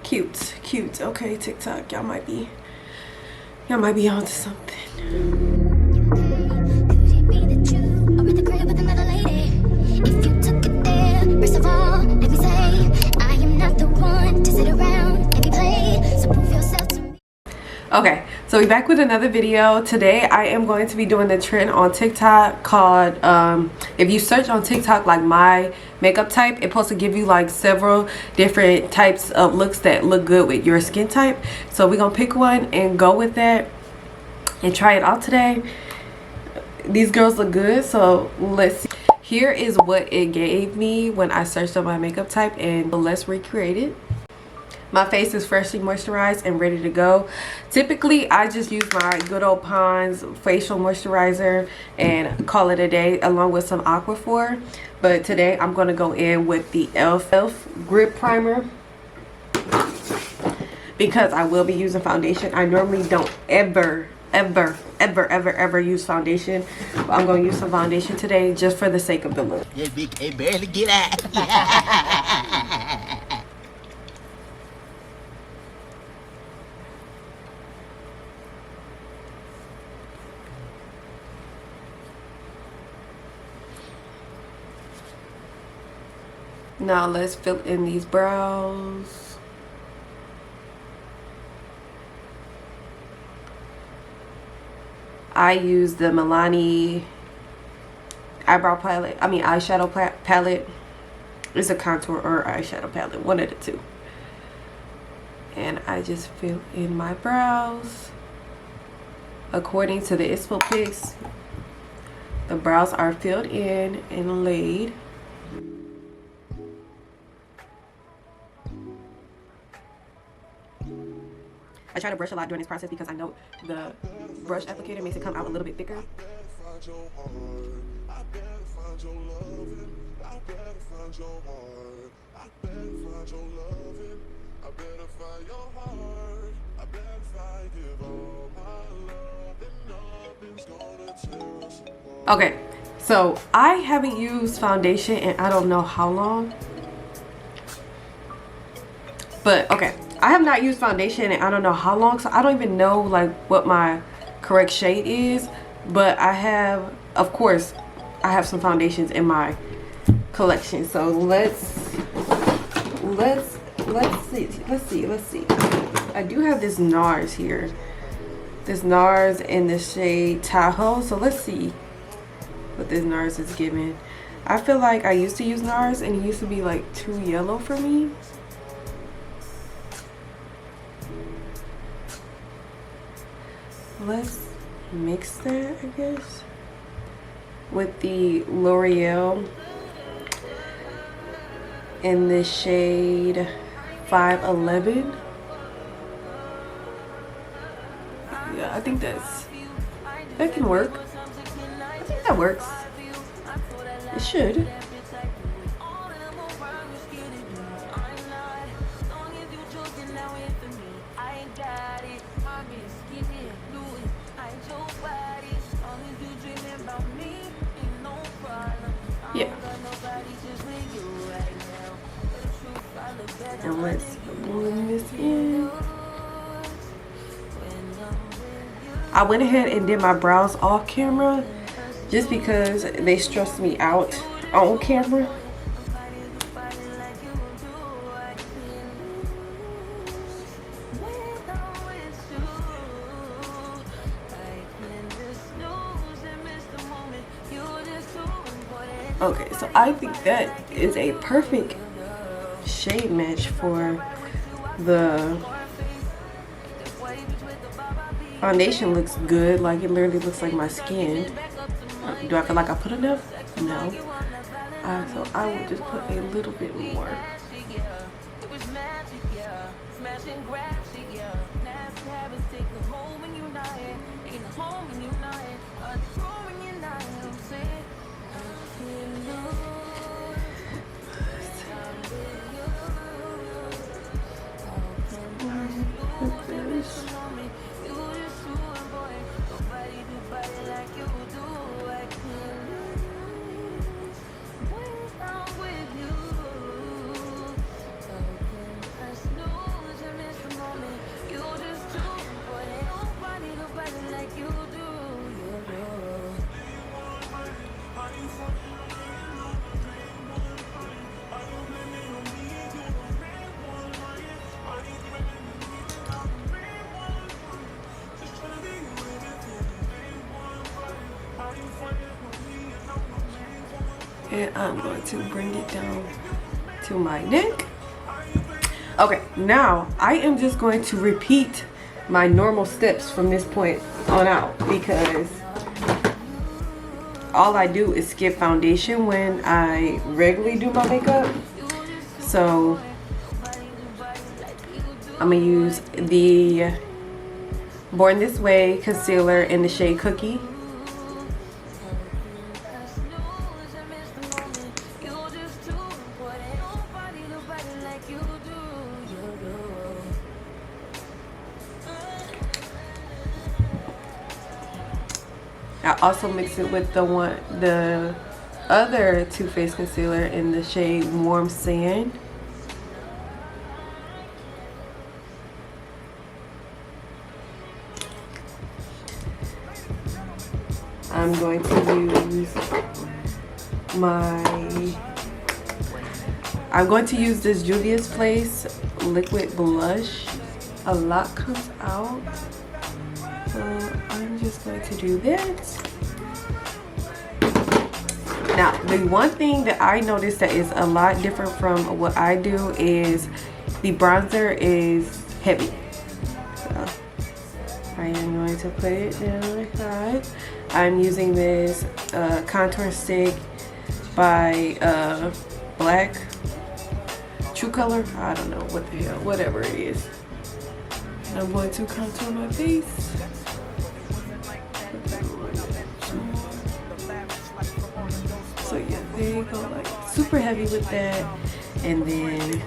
Cute, cute. Okay, TikTok, y'all might be onto something. Okay, so we're back with another video. Today I am going to be doing the trend on TikTok called if you search on TikTok like my makeup type, it's supposed to give you like several different types of looks that look good with your skin type. So we're gonna pick one and go with that and try it out today. These girls look good, so let's see. Here is what it gave me when I searched on my makeup type, and let's recreate it. My face is freshly moisturized and ready to go. Typically, I just use my good old Pond's facial moisturizer and call it a day, along with some Aquaphor. But today, I'm going to go in with the e.l.f. Grip Primer, because I will be using foundation. I normally don't ever use foundation, but I'm going to use some foundation today just for the sake of the look. It barely get out. Now let's fill in these brows. I use the Milani eyeshadow palette. It's a contour or eyeshadow palette, one of the two. And I just fill in my brows according to the Inspo Picks. The brows are filled in and laid. I try to brush a lot during this process because I know the brush applicator makes it come out a little bit thicker. Okay, so I haven't used foundation in I don't know how long. But okay, I have not used foundation in I don't know how long, so I don't even know like what my correct shade is. But I have, of course, I have some foundations in my collection. So let's see. I do have this NARS here. This NARS in the shade Tahoe. So let's see what this NARS is giving. I feel like I used to use NARS and it used to be like too yellow for me. Let's mix that, I guess, with the L'Oreal in the shade 511. Yeah, I think that can work. I think that works. It should. Yeah. And let's blend this in. I went ahead and did my brows off camera just because they stressed me out on camera. Okay, so I think that is a perfect shade match for the foundation. Looks good, like it literally looks like my skin. Do I feel like I put enough? No. So I will just put a little bit more. And I'm going to bring it down to my neck. Okay, now I am just going to repeat my normal steps from this point on out, because all I do is skip foundation when I regularly do my makeup. So I'm gonna use the Born This Way concealer in the shade Cookie. I also mix it with the other Too Faced concealer in the shade Warm Sand. I'm going to use this Juvia's Place liquid blush. A lot comes out, so I'm just going to do that. Now, the one thing that I noticed that is a lot different from what I do is the bronzer is heavy. So I am going to put it down like that. I'm using this contour stick by Black True Color. I don't know what the hell, whatever it is. And I'm going to contour my face. So yeah, there you go, like super heavy with that. And then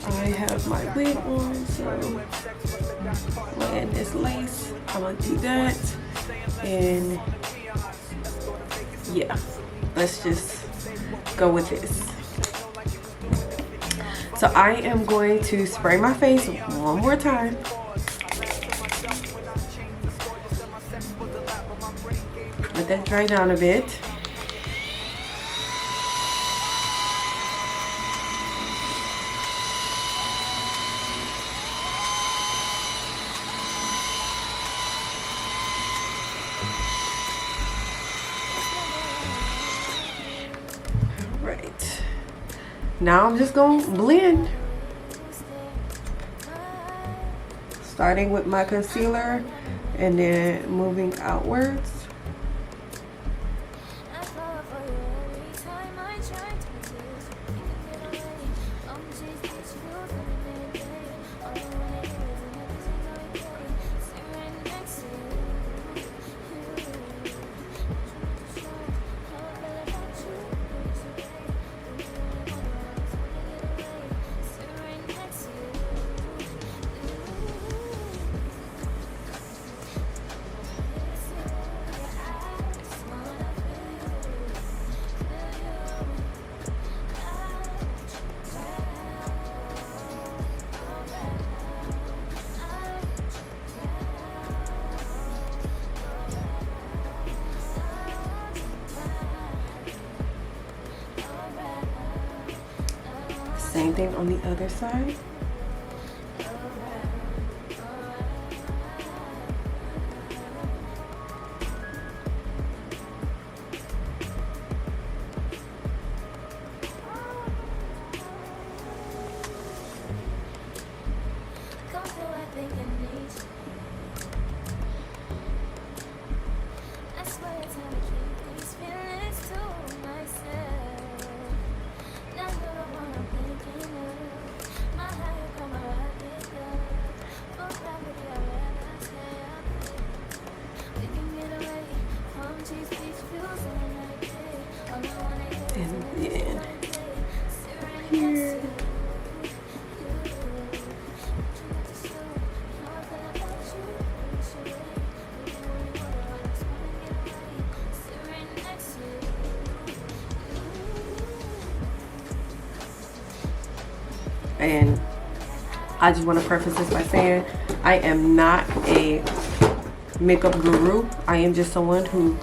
I have my wig on, so and this lace, I'm gonna do that. And yeah, let's just go with this. So I am going to spray my face one more time. Let that dry down a bit. Right. Now I'm just going to blend. Starting with my concealer and then moving outwards. Same thing on the other side. And then here. And I just want to preface this by saying I am not a makeup guru. I am just someone who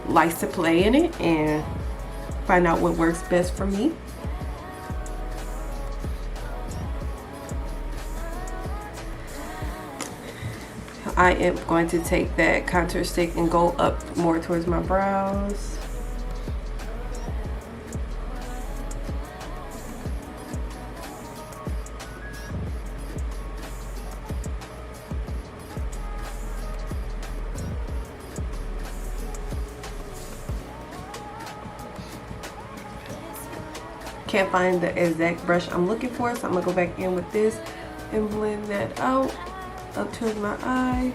likes to play in it and find out what works best for me. I am going to take that contour stick and go up more towards my brows. can't find the exact brush I'm looking for, so I'm gonna go back in with this and blend that out up to my eye.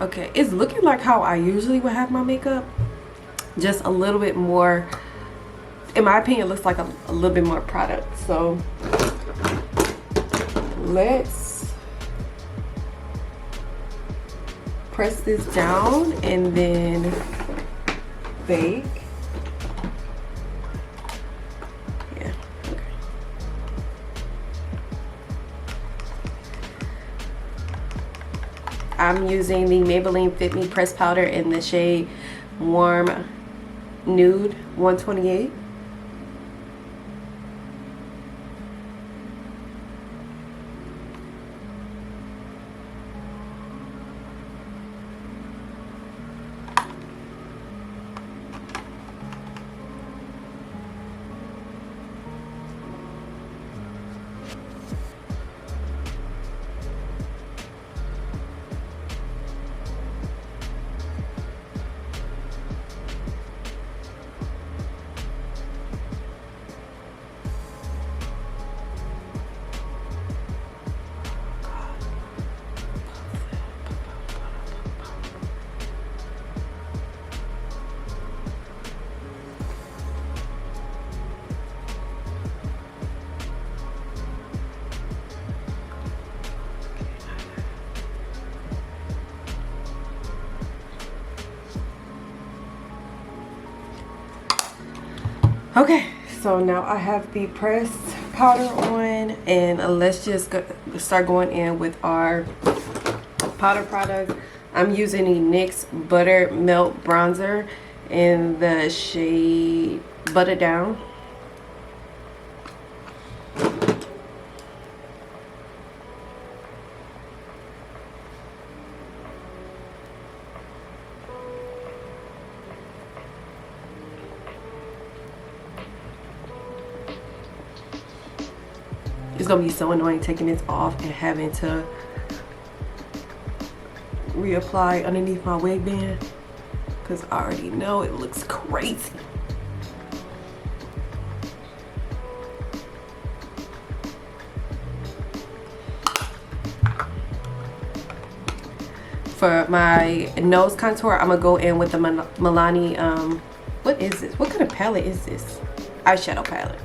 Okay, it's looking like how I usually would have my makeup, just a little bit more, in my opinion, it looks like a little bit more product. So let's press this down and then bake. Yeah, okay. I'm using the Maybelline Fit Me Press Powder in the shade Warm Nude 128. Okay, so now I have the pressed powder on, and let's just start going in with our powder product. I'm using the NYX Butter Melt Bronzer in the shade Butter Down. It's gonna be so annoying taking this off and having to reapply underneath my wig band, because I already know it looks crazy. For my nose contour, I'm gonna go in with the Milani, what is this? What kind of palette is this? Eyeshadow palette.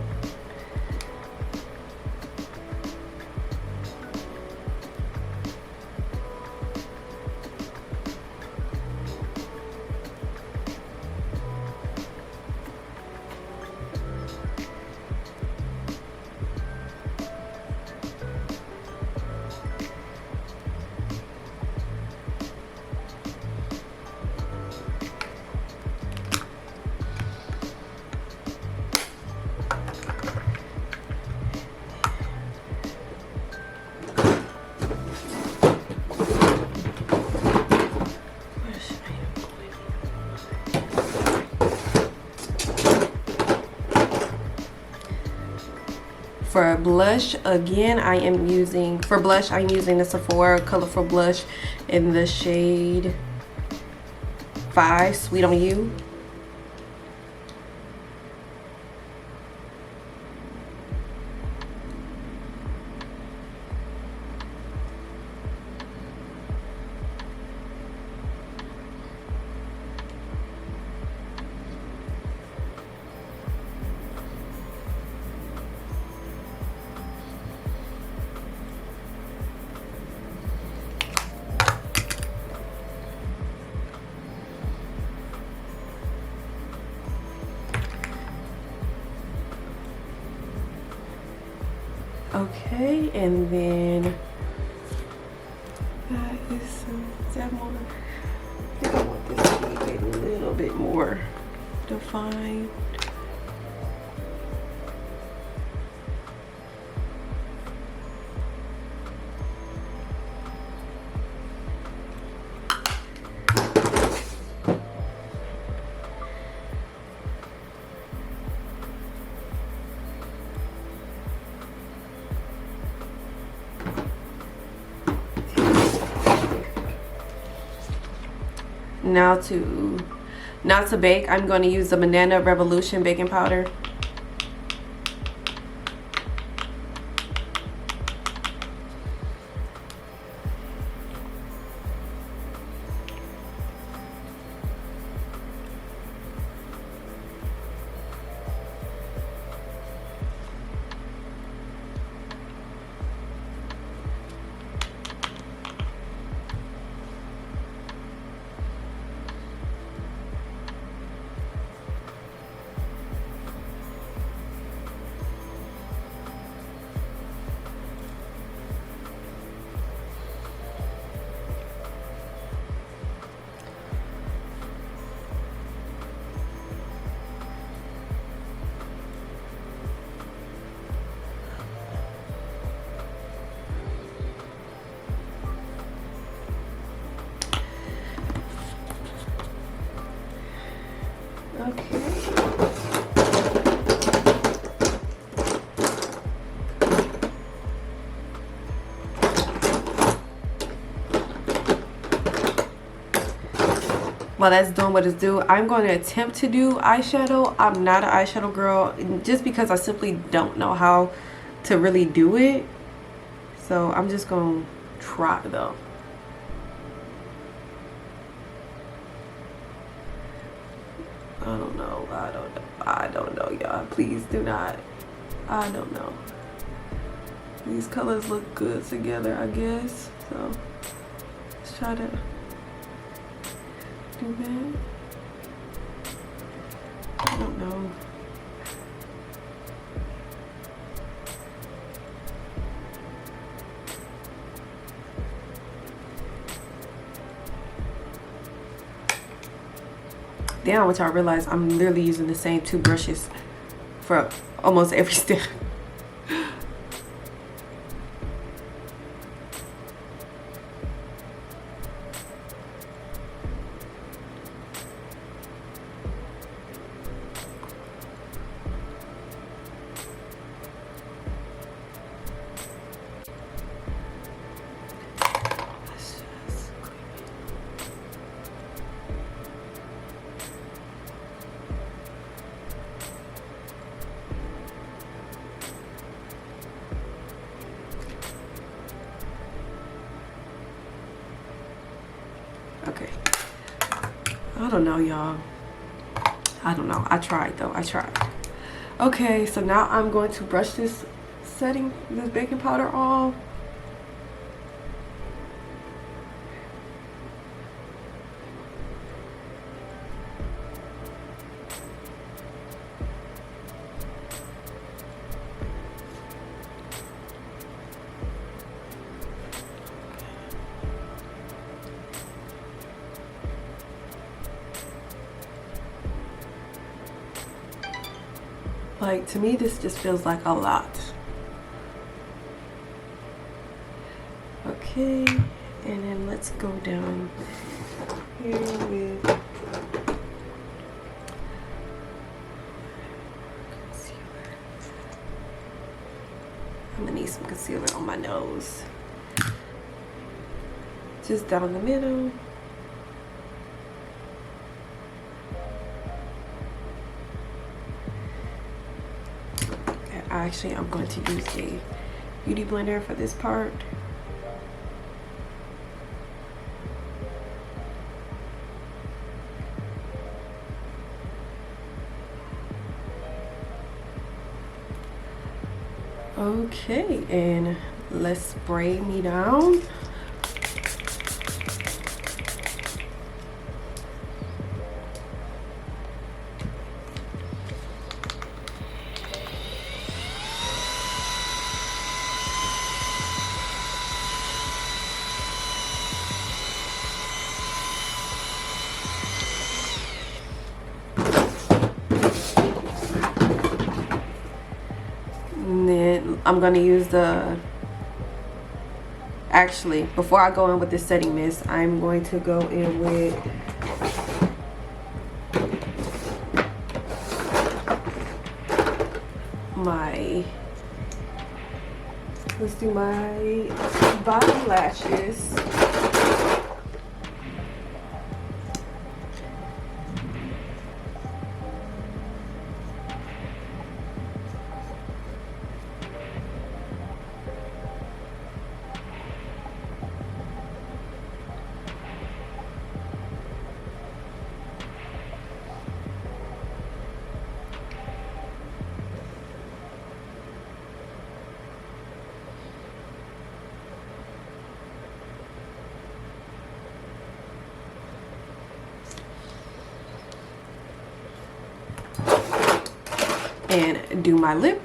For blush, again, I'm using the Sephora Colorful Blush in the shade 5, Sweet on You. Okay, and then that is some, is that more? I think I want this. a little bit more defined. Now to bake, I'm going to use the Banana Revolution baking powder. Okay. While that's doing what it's due, I'm going to attempt to do eyeshadow. I'm not an eyeshadow girl just because I simply don't know how to really do it. So I'm just going to try though. I don't know, y'all. Please do not. I don't know. These colors look good together, I guess. So let's try to do that. I don't know. Damn, which I realize I'm literally using the same two brushes for almost every step. Okay. I don't know, y'all. I don't know. I tried though. I tried. Okay, so now I'm going to brush this baking powder off. Like, to me, this just feels like a lot. Okay, and then let's go down here with concealer. I'm gonna need some concealer on my nose. Just down the middle. Actually, I'm going to use a beauty blender for this part. Okay, and let's spray me down. I'm gonna use the, actually, before I go in with this setting mist, I'm going to go in with my, let's do my body lashes. And do my lip.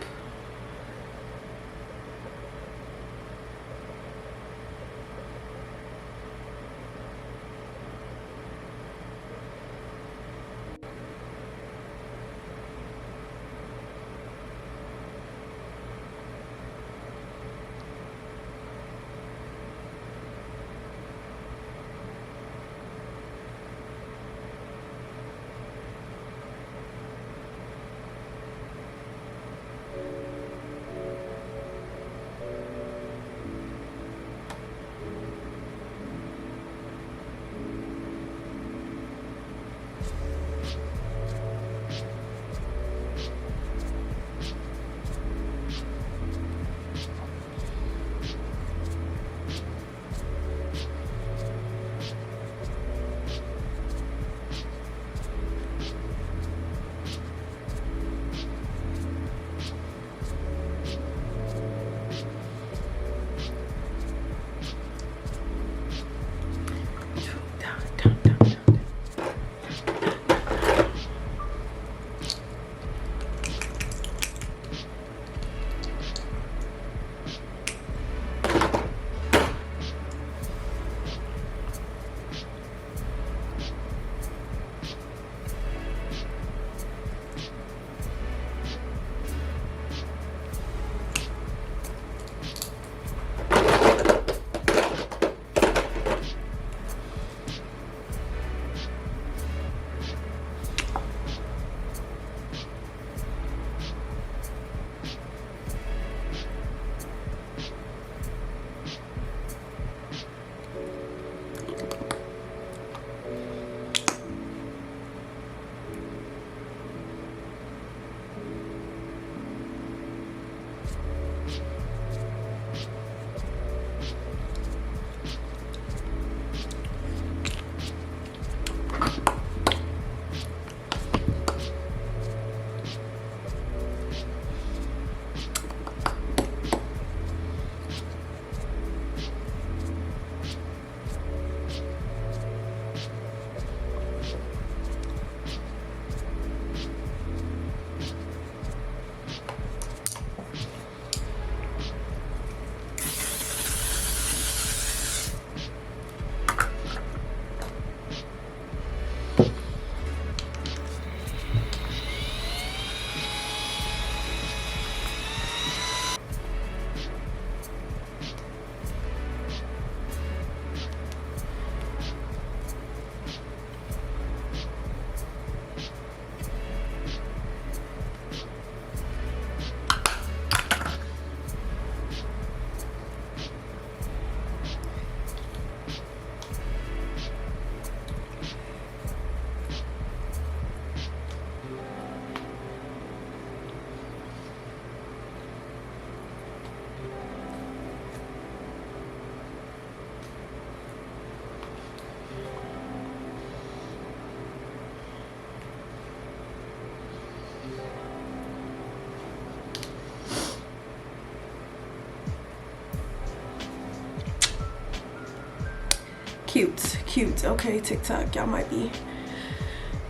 Cute. Okay, TikTok, y'all might be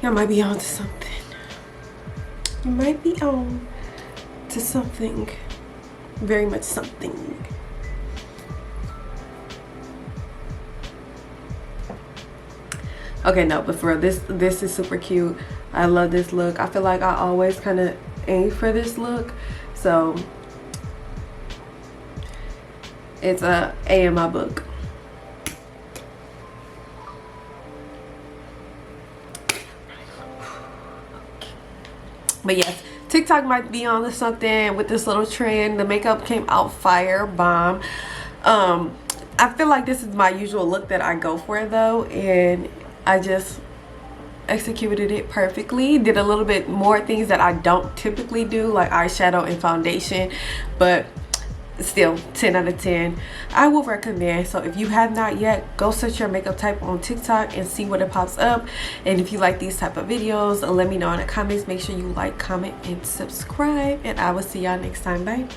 on to something. You might be on to something, very much something. Okay, no, but for real, this is super cute. I love this look. I feel like I always kind of aim for this look, so It's a in my book. But yes, TikTok might be on to something with this little trend. The makeup came out fire bomb. I feel like this is my usual look that I go for though, and I just executed it perfectly. Did a little bit more things that I don't typically do, like eyeshadow and foundation, but still 10 out of 10. I will recommend. So if you have not yet, go search your makeup type on TikTok and see what it pops up. And if you like these type of videos, let me know in the comments. Make sure you like, comment, and subscribe, and I will see y'all next time. Bye.